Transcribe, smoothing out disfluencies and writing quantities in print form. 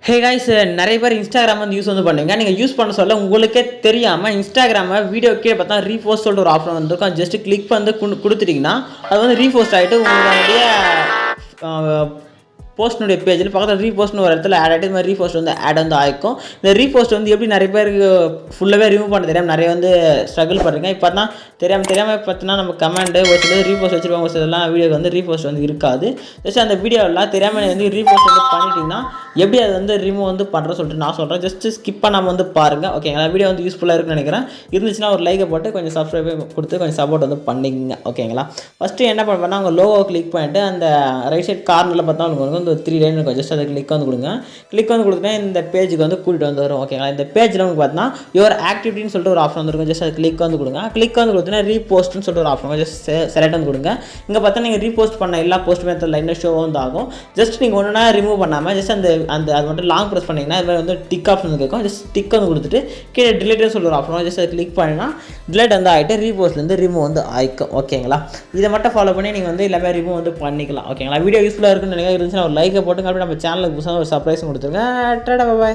Hey guys, நிறைய பேர் Instagram வந்து யூஸ் வந்து பண்ணுவீங்க. நீங்கள் யூஸ் பண்ண சொல்ல உங்களுக்கே தெரியாமல் இன்ஸ்டாகிராமை வீடியோ கீழே பார்த்தா ரீபோஸ்ட் சொல்லிட்டு ஒரு ஆப்ஷன் வந்துருக்கும். ஜஸ்ட் கிளிக் வந்து கொடுத்துட்டிங்கன்னா அது வந்து ரீபோஸ்ட் ஆகிட்டு உங்களுடைய போஸ்ட்னுடைய பேஜில் பக்கத்தில் ரீபோஸ்ட்னு ஒரு இடத்துல ஆட் ஆகிட்டு இது மாதிரி ரீபோஸ்ட் வந்து ஆட் வந்து ஆகிக்கும். இந்த ரீபோஸ்ட் வந்து எப்படி நிறைய பேருக்கு ஃபுல்லாகவே ரிமூவ் பண்ண தெரியாமல் நிறைய வந்து ஸ்ட்ரகிள் பண்ணுறீங்க. இப்போ தான் தெரியாமல் பார்த்தீங்கன்னா நம்ம கமெண்ட் ஒரு சில ரீபோஸ்ட் வச்சுருப்பாங்க, ஒரு சிலலாம் வீடியோக்கு வந்து ரீபோஸ்ட் வந்து இருக்காது. ஜஸ்ட் அந்த வீடியோலாம் தெரியாமல் வந்து ரீபோஸ்ட் வந்து பண்ணிட்டீங்கன்னா எப்படி அது வந்து ரிமூவ் வந்து பண்ணுற சொல்லிட்டு நான் சொல்கிறேன். ஜஸ்ட் ஸ்கிப் பண்ணாமல் வந்து பாருங்கள். ஓகேங்களா? வீடியோ வந்து யூஸ்ஃபுல்லாக இருக்குன்னு நினைக்கிறேன். இருந்துச்சுன்னா ஒரு லைக்கை போட்டு கொஞ்சம் சப்ஸ்கிரைப் கொடுத்து கொஞ்சம் சப்போர்ட் வந்து பண்ணிங்க. ஓகேங்களா? ஃபஸ்ட்டு என்ன பண்ணுறேன்னா உங்கள் லோகோ கிளிக் பண்ணிட்டு அந்த ரைட் சைட் கார்னரில் பார்த்தா உங்களுக்கு வந்து 3 லைன் இருக்கும். ஜஸ்ட் அதை கிளிக் வந்து கொடுங்க. கிளிக் வந்து கொடுத்தா இந்த பேஜுக்கு வந்து கூட்டிகிட்டு வந்து வரும். ஓகேங்களா? இந்த பேஜில் உங்களுக்கு பார்த்தீங்கன்னா யுவர் ஆக்டிவிட்டின்னு சொல்லிட்டு ஒரு ஆப்ஷன் வந்துருக்கும். ஜஸ்ட் அதை கிளிக் வந்து கொடுங்க. கிளிக் வந்து கொடுத்தீங்கன்னா ரீபோஸ்ட்னு சொல்லிட்டு ஒரு ஆப்ஷன் ஜஸ்ட் செலக்ட் வந்து கொடுங்க. இங்கே பார்த்தா நீங்கள் ரீபோஸ்ட் பண்ண எல்லா போஸ்ட்டுமே லைனாக ஷோ வந்து ஆகும். ஜஸ்ட் நீங்கள் ஒன்றுனா ரிமூவ் பண்ணாமல் ஜஸ்ட் அது மட்டும் லாங் ப்ரெஸ் பண்ணிங்கன்னா இது மாதிரி வந்து டிக் ஆப்ஷன் கேட்கும். ஜஸ்ட் டிக் வந்து கொடுத்துட்டு கீழே டிலேட்னு சொல்லிட்டு ஒரு ஆப்ஷன் ஜஸ்ட் அதை கிளிக் பண்ணினா டிலேட் வந்து ஆகிட்டு ரீபோஸ்ட்லேருந்து ரிமூவ் வந்து ஆகிக்கும். ஓகேங்களா? இதை மட்டும் ஃபாலோ பண்ணி நீங்கள் வந்து எல்லாமே ரிமூவ் வந்து பண்ணிக்கலாம். ஓகேங்களா? வீடியோ யூஸ்ஃபுல்லாக இருக்குன்னு நினைக்கிறேன். இருந்துச்சுன்னா ஒரு லைக்கை போட்டுங்க. அப்படி நம்ம சேனலுக்கு புதுசாக ஒரு சர்ப்ரைஸும் கொடுத்துருங்க. டாடா, பாய்.